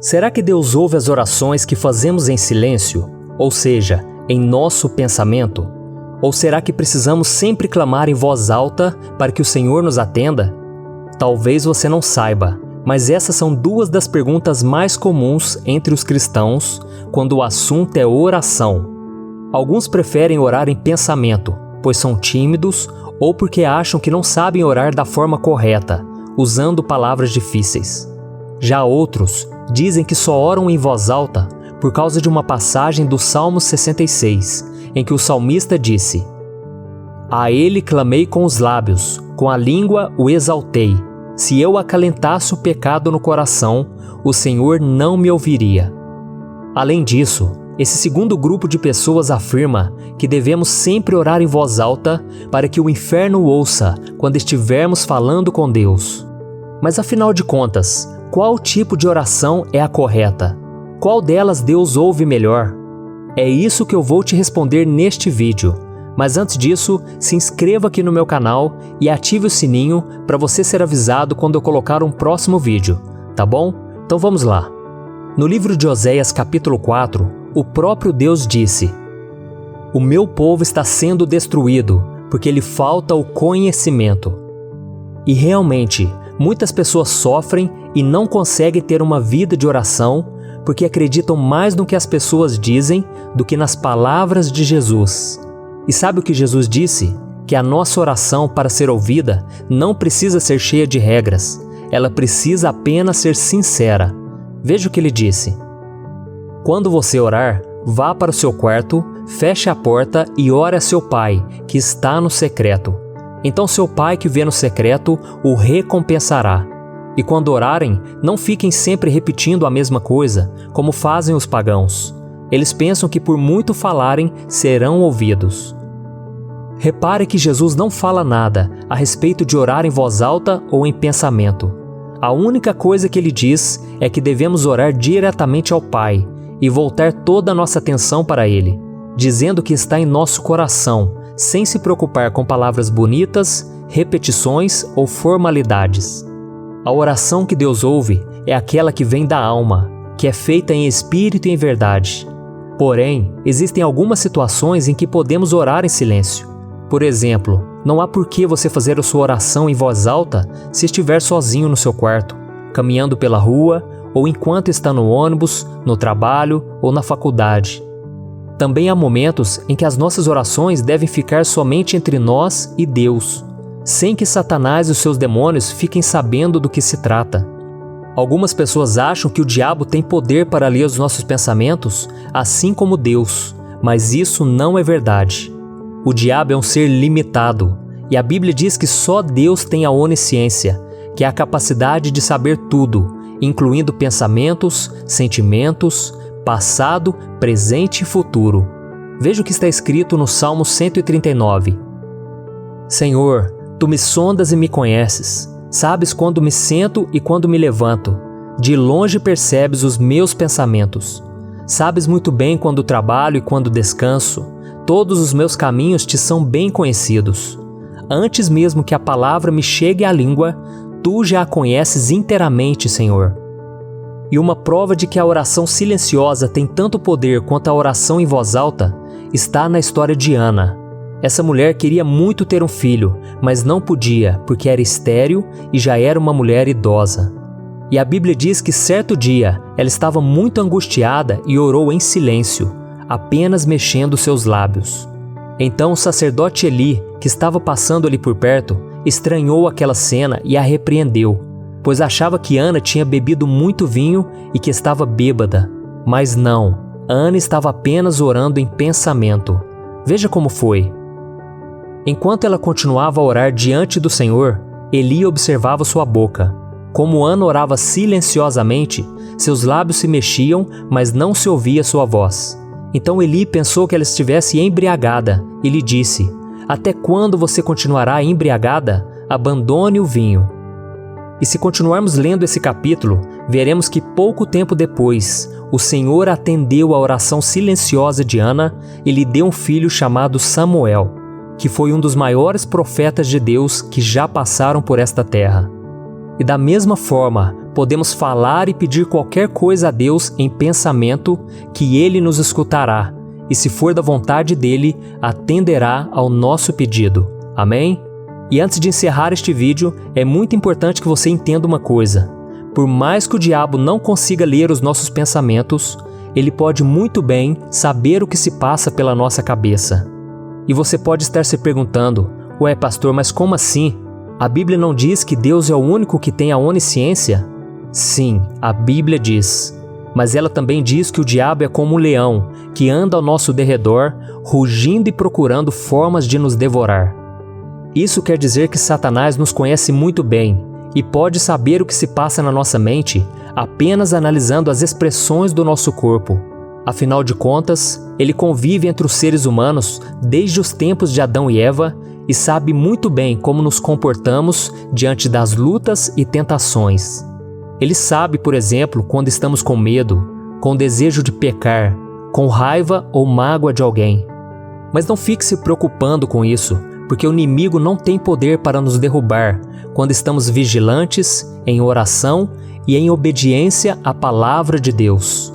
Será que Deus ouve as orações que fazemos em silêncio, ou seja, em nosso pensamento? Ou será que precisamos sempre clamar em voz alta para que o Senhor nos atenda? Talvez você não saiba, mas essas são duas das perguntas mais comuns entre os cristãos quando o assunto é oração. Alguns preferem orar em pensamento, pois são tímidos ou porque acham que não sabem orar da forma correta, usando palavras difíceis. Já outros dizem que só oram em voz alta por causa de uma passagem do Salmo 66, em que o salmista disse: "A ele clamei com os lábios, com a língua o exaltei. Se eu acalentasse o pecado no coração, o Senhor não me ouviria." Além disso, esse segundo grupo de pessoas afirma que devemos sempre orar em voz alta para que o inferno ouça quando estivermos falando com Deus. Mas afinal de contas, qual tipo de oração é a correta? Qual delas Deus ouve melhor? É isso que eu vou te responder neste vídeo. Mas antes disso, se inscreva aqui no meu canal e ative o sininho para você ser avisado quando eu colocar um próximo vídeo, tá bom? Então vamos lá. No livro de Oséias capítulo 4, o próprio Deus disse: "O meu povo está sendo destruído, porque lhe falta o conhecimento." E realmente, muitas pessoas sofrem e não conseguem ter uma vida de oração porque acreditam mais no que as pessoas dizem do que nas palavras de Jesus. E sabe o que Jesus disse? Que a nossa oração, para ser ouvida, não precisa ser cheia de regras. Ela precisa apenas ser sincera. Veja o que ele disse: "Quando você orar, vá para o seu quarto, feche a porta e ore a seu pai, que está no secreto. Então seu pai que vê no secreto o recompensará." E quando orarem, não fiquem sempre repetindo a mesma coisa, como fazem os pagãos. Eles pensam que por muito falarem, serão ouvidos. Repare que Jesus não fala nada a respeito de orar em voz alta ou em pensamento. A única coisa que ele diz é que devemos orar diretamente ao Pai e voltar toda a nossa atenção para Ele, dizendo que está em nosso coração, sem se preocupar com palavras bonitas, repetições ou formalidades. A oração que Deus ouve é aquela que vem da alma, que é feita em espírito e em verdade. Porém, existem algumas situações em que podemos orar em silêncio. Por exemplo, não há por que você fazer a sua oração em voz alta se estiver sozinho no seu quarto, caminhando pela rua ou enquanto está no ônibus, no trabalho ou na faculdade. Também há momentos em que as nossas orações devem ficar somente entre nós e Deus, sem que Satanás e os seus demônios fiquem sabendo do que se trata. Algumas pessoas acham que o diabo tem poder para ler os nossos pensamentos, assim como Deus, mas isso não é verdade. O diabo é um ser limitado, e a Bíblia diz que só Deus tem a onisciência, que é a capacidade de saber tudo, incluindo pensamentos, sentimentos, passado, presente e futuro. Veja o que está escrito no Salmo 139. "Senhor, Tu me sondas e me conheces. Sabes quando me sento e quando me levanto. De longe percebes os meus pensamentos. Sabes muito bem quando trabalho e quando descanso. Todos os meus caminhos te são bem conhecidos. Antes mesmo que a palavra me chegue à língua, Tu já a conheces inteiramente, Senhor." E uma prova de que a oração silenciosa tem tanto poder quanto a oração em voz alta está na história de Ana. Essa mulher queria muito ter um filho, mas não podia porque era estéril e já era uma mulher idosa. E a Bíblia diz que certo dia ela estava muito angustiada e orou em silêncio, apenas mexendo seus lábios. Então o sacerdote Eli, que estava passando ali por perto, estranhou aquela cena e a repreendeu, pois achava que Ana tinha bebido muito vinho e que estava bêbada. Mas não, Ana estava apenas orando em pensamento. Veja como foi. Enquanto ela continuava a orar diante do Senhor, Eli observava sua boca. Como Ana orava silenciosamente, seus lábios se mexiam, mas não se ouvia sua voz. Então Eli pensou que ela estivesse embriagada e lhe disse: "Até quando você continuará embriagada? Abandone o vinho." E se continuarmos lendo esse capítulo, veremos que pouco tempo depois, o Senhor atendeu a oração silenciosa de Ana e lhe deu um filho chamado Samuel, que foi um dos maiores profetas de Deus que já passaram por esta terra. E da mesma forma, podemos falar e pedir qualquer coisa a Deus em pensamento, que Ele nos escutará, e se for da vontade dEle, atenderá ao nosso pedido. Amém? E antes de encerrar este vídeo, é muito importante que você entenda uma coisa. Por mais que o diabo não consiga ler os nossos pensamentos, ele pode muito bem saber o que se passa pela nossa cabeça. E você pode estar se perguntando, ué pastor, mas como assim? A Bíblia não diz que Deus é o único que tem a onisciência? Sim, a Bíblia diz. Mas ela também diz que o diabo é como um leão, que anda ao nosso derredor, rugindo e procurando formas de nos devorar. Isso quer dizer que Satanás nos conhece muito bem e pode saber o que se passa na nossa mente apenas analisando as expressões do nosso corpo. Afinal de contas, ele convive entre os seres humanos desde os tempos de Adão e Eva e sabe muito bem como nos comportamos diante das lutas e tentações. Ele sabe, por exemplo, quando estamos com medo, com desejo de pecar, com raiva ou mágoa de alguém. Mas não fique se preocupando com isso, porque o inimigo não tem poder para nos derrubar quando estamos vigilantes, em oração e em obediência à palavra de Deus.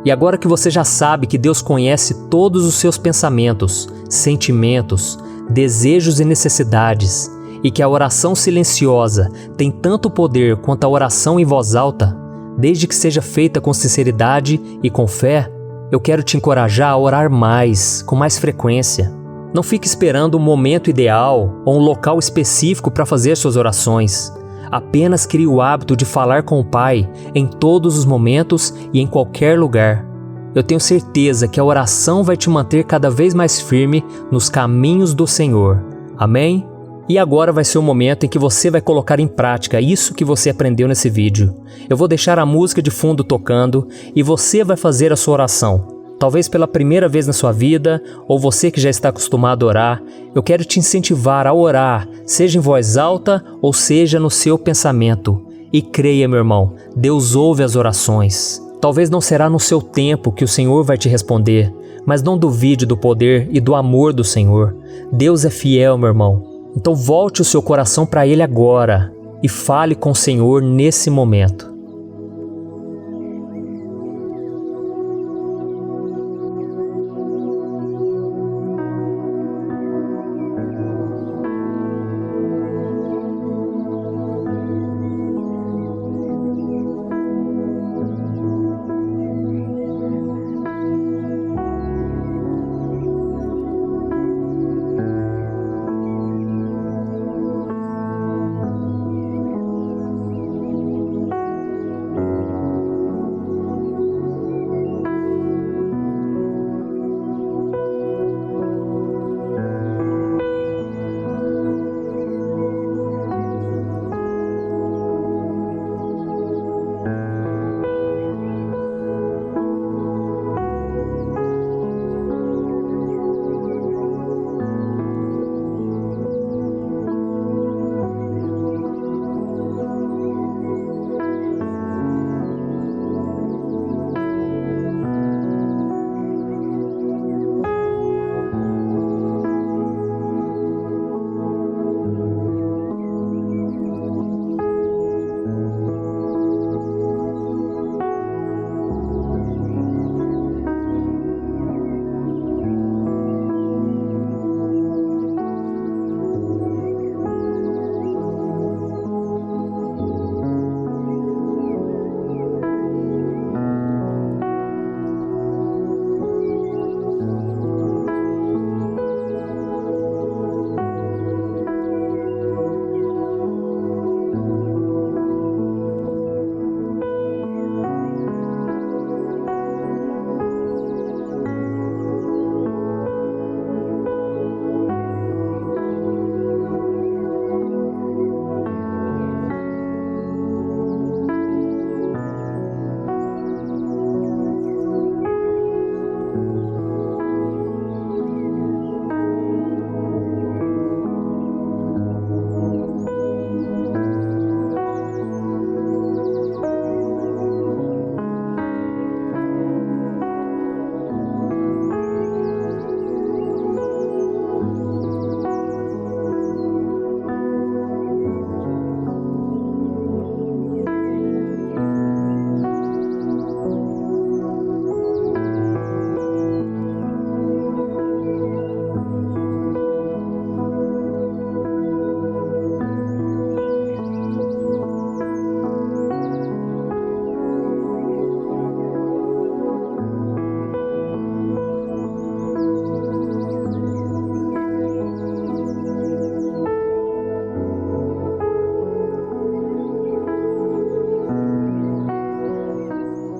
E agora que você já sabe que Deus conhece todos os seus pensamentos, sentimentos, desejos e necessidades, e que a oração silenciosa tem tanto poder quanto a oração em voz alta, desde que seja feita com sinceridade e com fé, eu quero te encorajar a orar mais, com mais frequência. Não fique esperando um momento ideal ou um local específico para fazer suas orações. Apenas crie o hábito de falar com o Pai em todos os momentos e em qualquer lugar. Eu tenho certeza que a oração vai te manter cada vez mais firme nos caminhos do Senhor. Amém? E agora vai ser o momento em que você vai colocar em prática isso que você aprendeu nesse vídeo. Eu vou deixar a música de fundo tocando e você vai fazer a sua oração. Talvez pela primeira vez na sua vida, ou você que já está acostumado a orar, eu quero te incentivar a orar, seja em voz alta ou seja no seu pensamento. E creia, meu irmão, Deus ouve as orações. Talvez não será no seu tempo que o Senhor vai te responder, mas não duvide do poder e do amor do Senhor. Deus é fiel, meu irmão. Então volte o seu coração para Ele agora e fale com o Senhor nesse momento.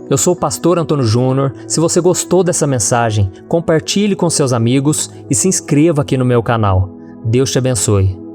Eu sou o pastor Antônio Júnior. Se você gostou dessa mensagem, compartilhe com seus amigos e se inscreva aqui no meu canal. Deus te abençoe.